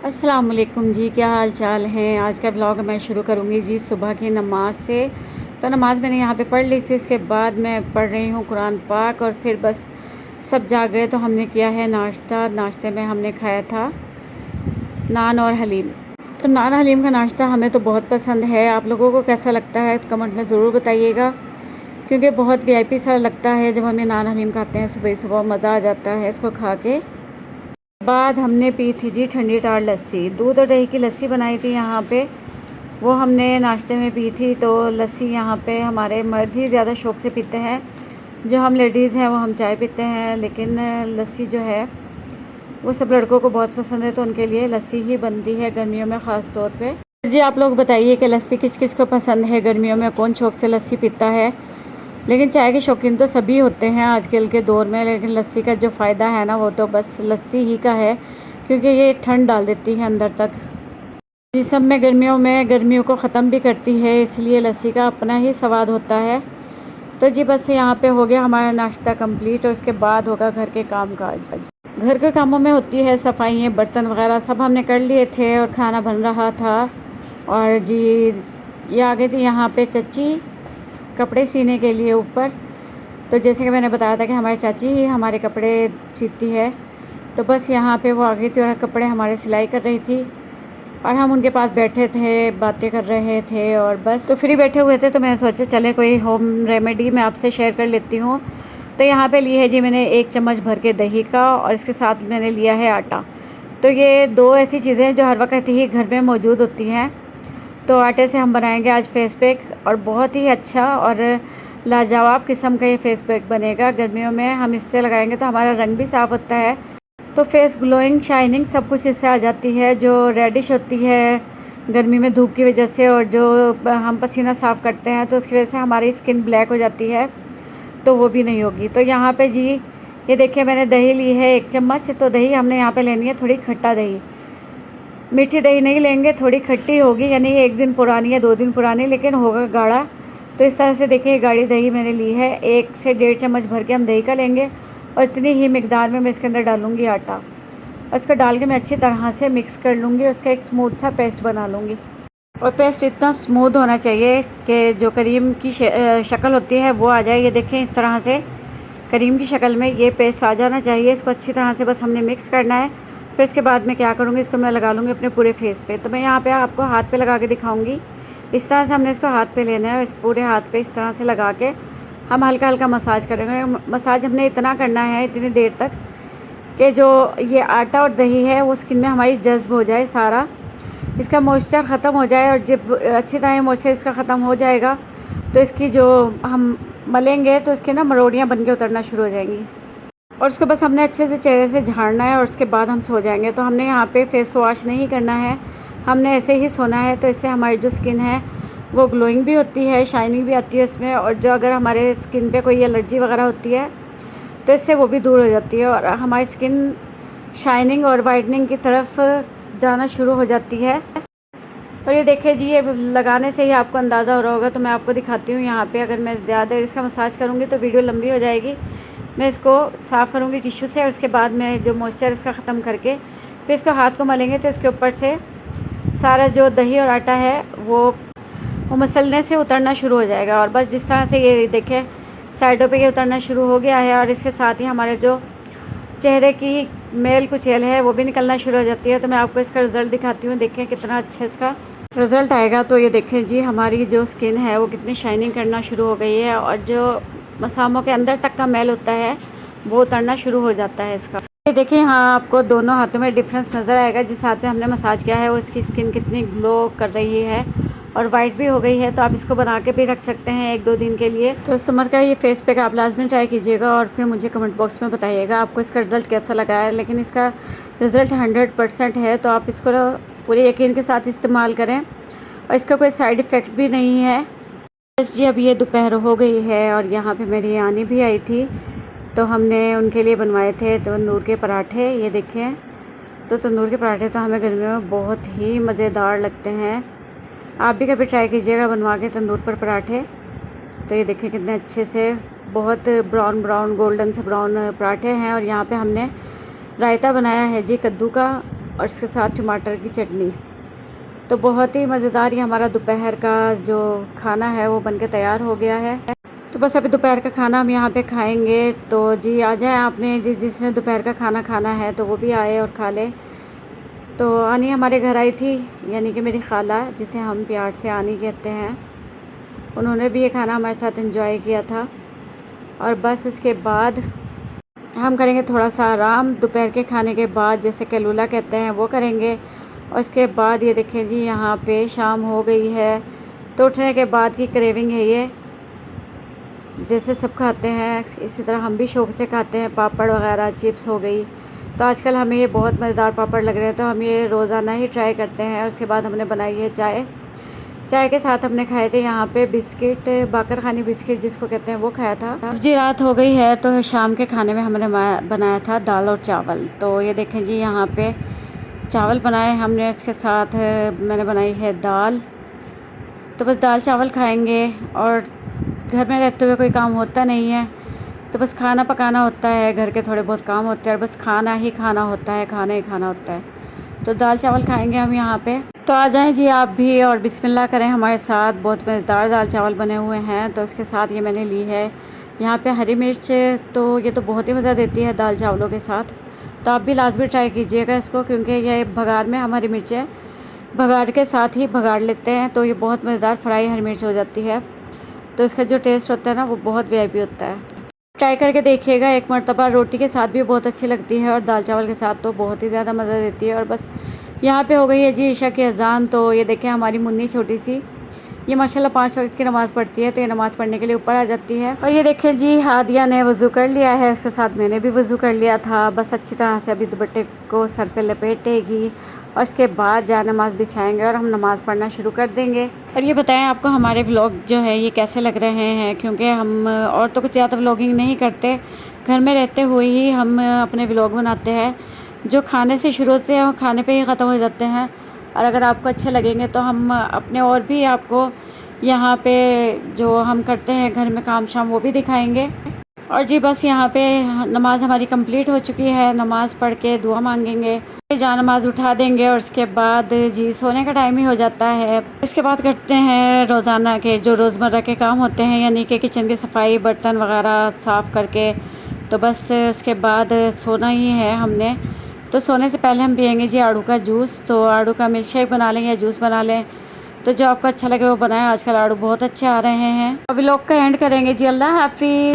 अस्सलाम वालेकुम जी, क्या हाल चाल हैं। आज का ब्लॉग मैं शुरू करूँगी जी सुबह की नमाज़ से। तो नमाज़ मैंने यहाँ पे पढ़ ली थी, उसके बाद मैं पढ़ रही हूँ कुरान पाक और फिर बस सब जाग गए तो हमने किया है नाश्ता। नाश्ते में हमने खाया था नान और हलीम। तो नान हलीम का नाश्ता हमें तो बहुत पसंद है। आप लोगों को कैसा लगता है कमेंट में ज़रूर बताइएगा, क्योंकि बहुत वीआईपी सा लगता है जब हमें नान हलीम खाते हैं सुबह सुबह। मज़ा आ जाता है इसको खा के। बाद हमने पी थी जी ठंडी टार लस्सी, दूध और दही की लस्सी बनाई थी यहाँ पे। वो हमने नाश्ते में पी थी। तो लस्सी यहाँ पे हमारे मर्द ही ज़्यादा शौक़ से पीते हैं, जो हम लेडीज़ हैं वो हम चाय पीते हैं, लेकिन लस्सी जो है वो सब लड़कों को बहुत पसंद है, तो उनके लिए लस्सी ही बनती है गर्मियों में ख़ास तौर पे। जी आप लोग बताइए कि लस्सी किस किस को पसंद है गर्मियों में, कौन शौक़ से लस्सी पीता है। लेकिन चाय के शौकीन तो सभी होते हैं आजकल के दौर में, लेकिन लस्सी का जो फ़ायदा है ना वो तो बस लस्सी ही का है, क्योंकि ये ठंड डाल देती है अंदर तक। जिसम में गर्मियों को ख़त्म भी करती है, इसलिए लस्सी का अपना ही स्वाद होता है। तो जी बस यहाँ पे हो गया हमारा नाश्ता कंप्लीट और उसके बाद होगा घर के काम काज। घर के कामों में होती है सफाइयाँ, बर्तन वगैरह सब हमने कर लिए थे और खाना बन रहा था। और जी ये आ गई थी यहाँ पे चच्ची कपड़े सीने के लिए ऊपर। तो जैसे कि मैंने बताया था कि हमारी चाची ही हमारे कपड़े सीती है, तो बस यहाँ पे वो आ गई थी और कपड़े हमारे सिलाई कर रही थी और हम उनके पास बैठे थे, बातें कर रहे थे और बस तो फ्री बैठे हुए थे। तो मैंने सोचा चले कोई होम रेमेडी मैं आपसे शेयर कर लेती हूँ। तो यहाँ पे ली है जी मैंने 1 चम्मच भर के दही का और इसके साथ मैंने लिया है आटा। तो ये 2 ऐसी चीज़ें जो हर वक्त ही घर में मौजूद होती हैं। तो आटे से हम बनाएंगे आज फेस पैक और बहुत ही अच्छा और लाजवाब किस्म का ये फेस पैक बनेगा। गर्मियों में हम इससे लगाएंगे तो हमारा रंग भी साफ़ होता है, तो फेस ग्लोइंग शाइनिंग सब कुछ इससे आ जाती है। जो रेडिश होती है गर्मी में धूप की वजह से और जो हम पसीना साफ़ करते हैं तो उसकी वजह से हमारी स्किन ब्लैक हो जाती है, तो वो भी नहीं होगी। तो यहाँ पे जी ये देखिए मैंने दही ली है 1 चम्मच। तो दही हमने यहाँ पे लेनी है थोड़ी खट्टा दही, मीठी दही नहीं लेंगे, थोड़ी खट्टी होगी, यानी 1 दिन पुरानी या 2 दिन पुरानी, लेकिन होगा गाढ़ा। तो इस तरह से देखिए गाढ़ी दही मैंने ली है। 1 से 1.5 चम्मच भर के हम दही का लेंगे और इतनी ही मिकदार में मैं इसके अंदर डालूँगी आटा और इसको डाल के मैं अच्छी तरह से मिक्स कर लूँगी और उसका एक स्मूथ सा पेस्ट बना लूँगी। और पेस्ट इतना स्मूथ होना चाहिए कि जो करीम की शक्ल होती है वो आ जाए। ये देखें इस तरह से करीम की शक्ल में ये पेस्ट आ जाना चाहिए। इसको अच्छी तरह से बस हमने मिक्स करना है। फिर इसके बाद मैं क्या करूँगी, इसको मैं लगा लूँगी अपने पूरे फेस पे। तो मैं यहाँ पे आपको हाथ पे लगा के दिखाऊँगी। इस तरह से हमने इसको हाथ पे लेना है और इस पूरे हाथ पे इस तरह से लगा के हम हल्का हल्का मसाज करेंगे। मसाज हमने इतना करना है इतनी देर तक कि जो ये आटा और दही है वो स्किन में हमारी जज्ब हो जाए, सारा इसका मॉइस्चर ख़त्म हो जाए। और जब अच्छी तरह मॉइस्चर इसका ख़त्म हो जाएगा तो इसकी जो हम मलेंगे तो इसकी ना मरोड़ियाँ बन के उतरना शुरू हो जाएंगी और उसको बस हमने अच्छे से चेहरे से झाड़ना है और उसके बाद हम सो जाएंगे। तो हमने यहाँ पे फेस को वॉश नहीं करना है, हमने ऐसे ही सोना है। तो इससे हमारी जो स्किन है वो ग्लोइंग भी होती है, शाइनिंग भी आती है उसमें, और जो अगर हमारे स्किन पे कोई एलर्जी वगैरह होती है तो इससे वो भी दूर हो जाती है और हमारी स्किन शाइनिंग और वाइटनिंग की तरफ जाना शुरू हो जाती है। और ये देखिए जी ये लगाने से ही आपको अंदाज़ा हो रहा होगा। तो मैं आपको दिखाती हूँ यहाँ पे। अगर मैं ज़्यादा देर इसका मसाज करूँगी तो वीडियो लंबी हो जाएगी। मैं इसको साफ़ करूँगी टिश्यू से और उसके बाद मैं जो मॉइस्चर इसका ख़त्म करके फिर इसको हाथ को मलेंगे तो इसके ऊपर से सारा जो दही और आटा है वो मसलने से उतरना शुरू हो जाएगा। और बस जिस तरह से ये देखें साइडों पे ये उतरना शुरू हो गया है और इसके साथ ही हमारे जो चेहरे की मेल कुचेल है वो भी निकलना शुरू हो जाती है। तो मैं आपको इसका रिज़ल्ट दिखाती हूँ, देखें कितना अच्छा इसका रिज़ल्ट आएगा। तो ये देखें जी हमारी जो स्किन है वो कितनी शाइनिंग करना शुरू हो गई है और जो मसामों के अंदर तक का मैल होता है वो उतरना शुरू हो जाता है इसका। ये देखिए हाँ आपको दोनों हाथों में डिफरेंस नज़र आएगा। जिस हाथ पे हमने मसाज किया है वो इसकी स्किन कितनी ग्लो कर रही है और वाइट भी हो गई है। तो आप इसको बना के भी रख सकते हैं 1-2 दिन के लिए। तो समर का ये फेस पैक आप लाजमी ट्राई कीजिएगा और फिर मुझे कमेंट बॉक्स में बताइएगा आपको इसका रिज़ल्ट कैसा लगा है। लेकिन इसका रिज़ल्ट 100% है, तो आप इसको पूरे यकीन के साथ इस्तेमाल करें और इसका कोई साइड इफ़ेक्ट भी नहीं है। बस जी अब ये दोपहर हो गई है और यहाँ पे मेरी आनी भी आई थी, तो हमने उनके लिए बनवाए थे तंदूर के पराठे। ये देखें तो तंदूर के पराठे तो हमें गर्मियों में बहुत ही मज़ेदार लगते हैं। आप भी कभी ट्राई कीजिएगा बनवा के तंदूर पर पराठे। तो ये देखें कितने अच्छे से बहुत ब्राउन गोल्डन से ब्राउन पराठे हैं। और यहाँ पे हमने रायता बनाया है जी कद्दू का और इसके साथ टमाटर की चटनी। तो बहुत ही मज़ेदार ये हमारा दोपहर का जो खाना है वो बनके तैयार हो गया है। तो बस अभी दोपहर का खाना हम यहाँ पे खाएंगे। तो जी आ जाए, आपने जिसने दोपहर का खाना खाना है तो वो भी आए और खा ले। तो आनी हमारे घर आई थी, यानी कि मेरी खाला, जिसे हम प्यार से आनी कहते हैं। उन्होंने भी ये खाना हमारे साथ एंजॉय किया था। और बस इसके बाद हम करेंगे थोड़ा सा आराम। दोपहर के खाने के बाद, जैसे कैलूला कहते हैं, वो करेंगे। और इसके बाद ये देखें जी, यहाँ पे शाम हो गई है। तो उठने के बाद की क्रेविंग है ये, जैसे सब खाते हैं इसी तरह हम भी शौक़ से खाते हैं। पापड़ वगैरह, चिप्स हो गई। तो आजकल हमें ये बहुत मज़ेदार पापड़ लग रहे हैं, तो हम ये रोज़ाना ही ट्राई करते हैं। और उसके बाद हमने बनाई है चाय। चाय के साथ हमने खाए थे यहाँ पे बिस्किट, बाकर खानी बिस्किट जिसको कहते हैं, वो खाया था। अब जी रात हो गई है, तो शाम के खाने में हमने बनाया था दाल और चावल। तो ये देखें जी, यहाँ पे चावल बनाए हमने, इसके साथ मैंने बनाई है दाल। तो बस दाल चावल खाएंगे। और घर में रहते हुए कोई काम होता नहीं है, तो बस खाना पकाना होता है, घर के थोड़े बहुत काम होते हैं, और बस खाना ही खाना होता है, खाना ही खाना होता है। तो दाल चावल खाएंगे हम यहाँ पे। तो आ जाएं जी आप भी और बिस्मिल्लाह करें हमारे साथ। बहुत मज़ेदार दाल चावल बने हुए हैं। तो इसके साथ ये मैंने ली है यहाँ पे हरी मिर्च। तो ये तो बहुत ही मज़ा देती है दाल चावलों के साथ। तो आप भी लाजमी ट्राई कीजिएगा इसको, क्योंकि ये भगार में हम हरी मिर्चें भगार के साथ ही भगाड़ लेते हैं, तो ये बहुत मज़ेदार फ्राई हरी मिर्च हो जाती है। तो इसका जो टेस्ट होता है ना, वो बहुत वीआईपी होता है। ट्राई करके देखिएगा एक मरतबा। रोटी के साथ भी बहुत अच्छी लगती है, और दाल चावल के साथ तो बहुत ही ज़्यादा मज़ा देती है। और बस यहाँ पे हो गई है जी ईशा की अज़ान। तो ये देखें, हमारी मुन्नी छोटी सी, ये माशाल्लाह 5 वक्त की नमाज़ पढ़ती है। तो ये नमाज़ पढ़ने के लिए ऊपर आ जाती है। और ये देखें जी, हादिया ने वज़ू कर लिया है, इसके साथ मैंने भी वज़ू कर लिया था। बस अच्छी तरह से अभी दुपट्टे को सर पे लपेटेगी, और इसके बाद जा नमाज़ बिछाएंगे और हम नमाज़ पढ़ना शुरू कर देंगे। और ये बताएं आपको हमारे व्लॉग जो है ये कैसे लग रहे हैं, क्योंकि हम और तो कुछ ज़्यादा व्लॉगिंग नहीं करते, घर में रहते हुए ही हम अपने व्लॉग बनाते हैं, जो खाने से शुरू होते हैं और खाने पे ही ख़त्म हो जाते हैं। और अगर आपको अच्छे लगेंगे तो हम अपने और भी आपको यहाँ पे जो हम करते हैं घर में काम शाम, वो भी दिखाएंगे। और जी बस यहाँ पे नमाज़ हमारी कंप्लीट हो चुकी है। नमाज़ पढ़ के दुआ मांगेंगे, जा नमाज़ उठा देंगे, और उसके बाद जी सोने का टाइम ही हो जाता है। इसके बाद करते हैं रोज़ाना के जो रोज़मर्रा के काम होते हैं, यानी कि किचन की सफाई, बर्तन वगैरह साफ़ करके। तो बस उसके बाद सोना ही है हमने। तो सोने से पहले हम पियेंगे जी आड़ू का जूस। तो आड़ू का मिल्क शेक बना लें या जूस बना लें, तो जो आपको अच्छा लगे वो बनाएं। आजकल आड़ू बहुत अच्छे आ रहे हैं। व्लॉग का एंड करेंगे जी। अल्लाह हाफिज़।